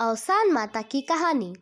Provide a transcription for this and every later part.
अवसान माता की कहानी।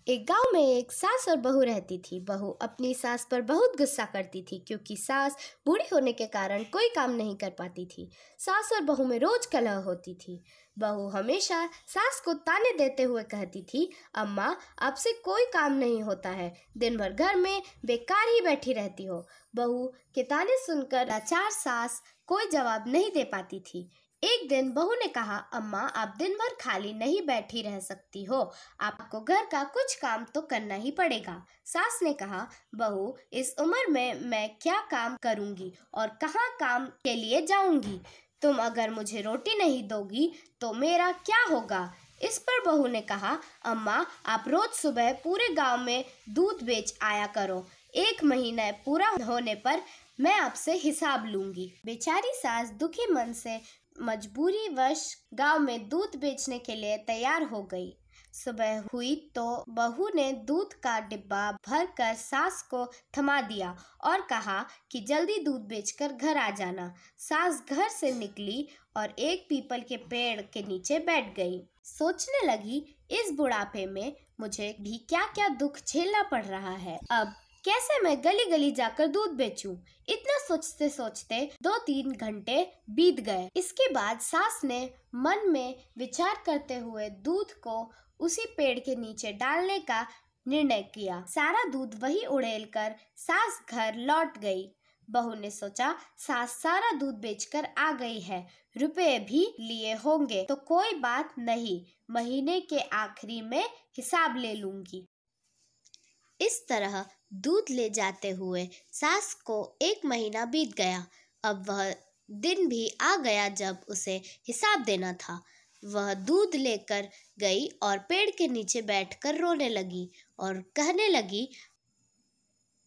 एक गांव में एक सास और बहू रहती थी। बहू अपनी सास पर बहुत गुस्सा करती थी क्योंकि सास बूढ़ी होने के कारण कोई काम नहीं कर पाती थी। सास और बहू में रोज कलह होती थी। बहू हमेशा सास को ताने देते हुए कहती थी, अम्मा आपसे कोई काम नहीं होता है, दिन भर घर में बेकार ही बैठी रहती हो। बहू के ताने सुनकर लाचार सास कोई जवाब नहीं दे पाती थी। एक दिन बहू ने कहा, अम्मा आप दिन भर खाली नहीं बैठी रह सकती हो, आपको घर का कुछ काम तो करना ही पड़ेगा। सास ने कहा, बहू इस उम्र में मैं क्या काम करूंगी और कहाँ काम के लिए जाऊंगी? तुम अगर मुझे रोटी नहीं दोगी तो मेरा क्या होगा? इस पर बहू ने कहा, अम्मा आप रोज सुबह पूरे गांव में दूध बेच आया करो, 1 महीना पूरा होने पर मैं आपसे हिसाब लूंगी। बेचारी सास दुखी मन से मजबूरीवश गांव में दूध बेचने के लिए तैयार हो गई। सुबह हुई तो बहू ने दूध का डिब्बा भरकर सास को थमा दिया और कहा कि जल्दी दूध बेचकर घर आ जाना। सास घर से निकली और एक पीपल के पेड़ के नीचे बैठ गई। सोचने लगी, इस बुढ़ापे में मुझे भी क्या क्या दुख झेलना पड़ रहा है। अब कैसे मैं गली गली जाकर दूध बेचूं? इतना सोचते सोचते 2-3 घंटे बीत गए। इसके बाद सास ने मन में विचार करते हुए दूध को उसी पेड़ के नीचे डालने का निर्णय किया। सारा दूध वही उड़ेल कर सास घर लौट गई। बहू ने सोचा, सास सारा दूध बेचकर आ गई है, रुपए भी लिए होंगे तो कोई बात नहीं, महीने के आखिरी में हिसाब ले लूंगी। इस तरह दूध ले जाते हुए सास को 1 महीना बीत गया। अब वह दिन भी आ गया जब उसे हिसाब देना था। वह दूध लेकर गई और पेड़ के नीचे बैठकर रोने लगी और कहने लगी,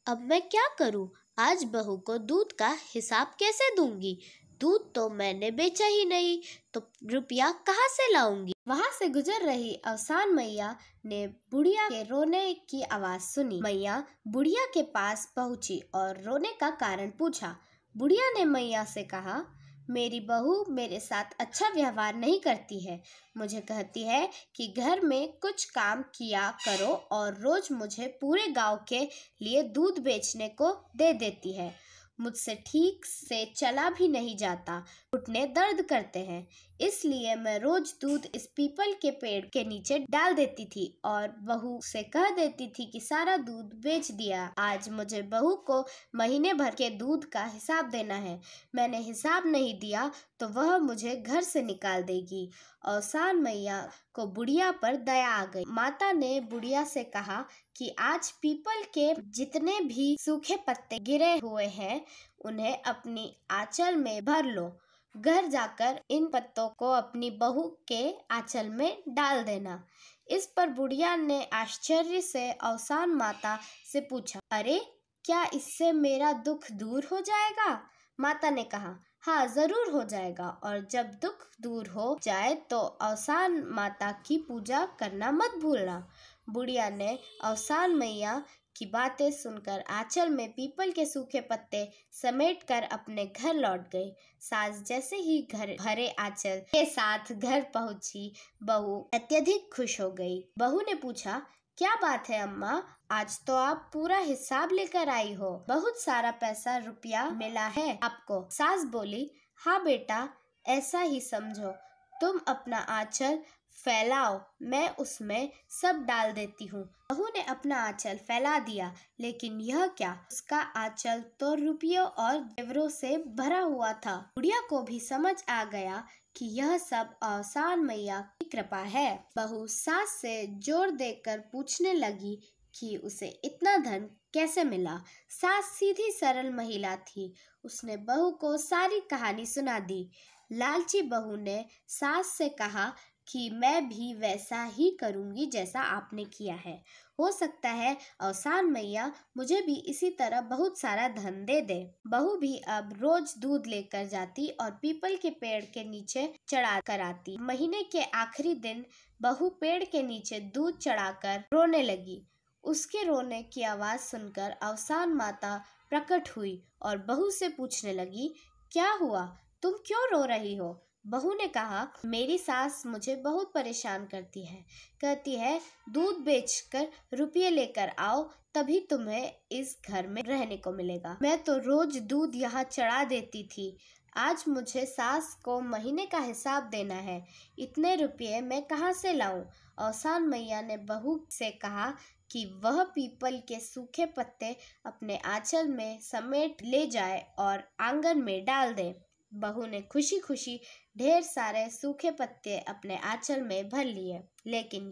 अब मैं क्या करूं? आज बहू को दूध का हिसाब कैसे दूंगी? दूध तो मैंने बेचा ही नहीं, तो रुपया कहाँ से लाऊंगी? वहां से गुजर रही अवसान मैया ने बुढ़िया के रोने की आवाज सुनी। मैया बुढ़िया के पास पहुंची और रोने का कारण पूछा। बुढ़िया ने मैया से कहा, मेरी बहू मेरे साथ अच्छा व्यवहार नहीं करती है। मुझे कहती है कि घर में कुछ काम किया करो और रोज मुझे पूरे गांव के लिए दूध बेचने को दे देती है। मुझसे ठीक से चला भी नहीं जाता, घुटने दर्द करते हैं, इसलिए मैं रोज दूध इस पीपल के पेड़ के नीचे डाल देती थी और बहू से कह देती थी कि सारा दूध बेच दिया। आज मुझे बहू को महीने भर के दूध का हिसाब देना है, मैंने हिसाब नहीं दिया तो वह मुझे घर से निकाल देगी। अवसान मैया को बुढ़िया पर दया आ गई। माता ने बुढ़िया से कहा कि आज पीपल के जितने भी सूखे पत्ते गिरे हुए हैं उन्हें अपनी आंचल में भर लो। घर जाकर इन पत्तों को अपनी बहू के आंचल में डाल देना। इस पर बुढ़िया ने आश्चर्य से अवसान माता से पूछा, अरे क्या इससे मेरा दुख दूर हो जाएगा? माता ने कहा, हाँ जरूर हो जाएगा, और जब दुख दूर हो जाए तो अवसान माता की पूजा करना मत भूलना। बुढ़िया ने अवसान मैया की बातें सुनकर आंचल में पीपल के सूखे पत्ते समेटकर अपने घर लौट गई। सास जैसे ही घर भरे आंचल के साथ घर पहुंची, बहू अत्यधिक खुश हो गई। बहू ने पूछा, क्या बात है अम्मा, आज तो आप पूरा हिसाब लेकर आई हो, बहुत सारा पैसा रुपया मिला है आपको। सास बोली, हाँ बेटा ऐसा ही समझो, तुम अपना आंचल फैलाओ, मैं उसमें सब डाल देती हूँ। बहू ने अपना आंचल फैला दिया, लेकिन यह क्या, उसका आंचल तो रुपयों और जेवरों से भरा हुआ था। बुढ़िया को भी समझ आ गया कि यह सब अवसान मैया की कृपा है। बहू सास से जोर देकर पूछने लगी कि उसे इतना धन कैसे मिला। सास सीधी सरल महिला थी, उसने बहू को सारी कहानी सुना दी। लालची बहू ने सास से कहा कि मैं भी वैसा ही करूंगी जैसा आपने किया है, हो सकता है अवसान मैया मुझे भी इसी तरह बहुत सारा धन दे दे। बहू भी अब रोज दूध लेकर जाती और पीपल के पेड़ के नीचे चढ़ा कर आती। महीने के आखिरी दिन बहू पेड़ के नीचे दूध चढ़ाकर रोने लगी। उसके रोने की आवाज सुनकर अवसान माता प्रकट हुई और बहू से पूछने लगी, क्या हुआ, तुम क्यों रो रही हो? बहू ने कहा, मेरी सास मुझे बहुत परेशान करती है। कहती है दूध बेचकर रुपये लेकर आओ, तभी तुम्हें इस घर में रहने को मिलेगा। मैं तो रोज दूध यहाँ चढ़ा देती थी, आज मुझे सास को महीने का हिसाब देना है। इतने रुपये मैं कहाँ से लाऊं? औसान मैया ने बहू से कहा कि वह पीपल के सूखे पत्ते अपने आंचल में समेट ले जाए और आंगन में डाल दे। बहू ने खुशी खुशी ढेर सारे सूखे पत्ते अपने आंचल में भर लिए। लेकिन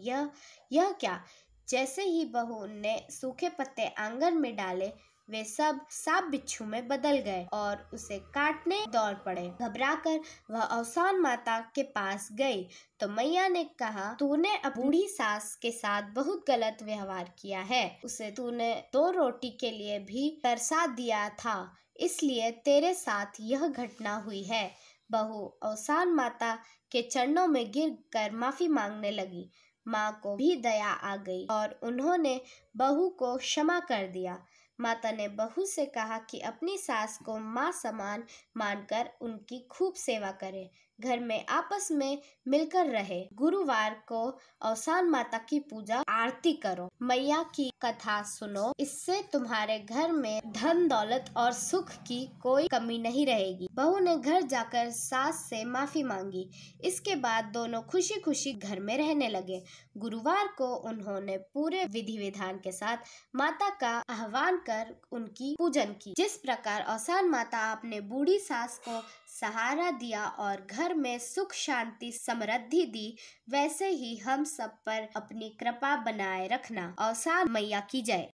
यह क्या, जैसे ही बहू ने सूखे पत्ते आंगन में डाले, वे सब सांप बिच्छू में बदल गए और उसे काटने दौड़ पड़े। घबराकर वह औसान माता के पास गई तो मैया ने कहा, तूने अब बूढ़ी सास के साथ बहुत गलत व्यवहार किया है। उसे तूने 2 रोटी के लिए भी तरसा दिया था, इसलिए तेरे साथ यह घटना हुई है। बहू औसान माता के चरणों में गिरकर माफी मांगने लगी। माँ को भी दया आ गई और उन्होंने बहू को क्षमा कर दिया। माता ने बहू से कहा कि अपनी सास को माँ समान मानकर उनकी खूब सेवा करे, घर में आपस में मिलकर रहे। गुरुवार को औसान माता की पूजा आरती करो, मैया की कथा सुनो, इससे तुम्हारे घर में धन दौलत और सुख की कोई कमी नहीं रहेगी। बहू ने घर जाकर सास से माफी मांगी। इसके बाद दोनों खुशी खुशी घर में रहने लगे। गुरुवार को उन्होंने पूरे विधि विधान के साथ माता का आह्वान कर उनकी पूजन की। जिस प्रकार औसान माता अपने बूढ़ी सास को सहारा दिया और घर में सुख शांति समृद्धि दी, वैसे ही हम सब पर अपनी कृपा बनाए रखना। औसान मैया की जय।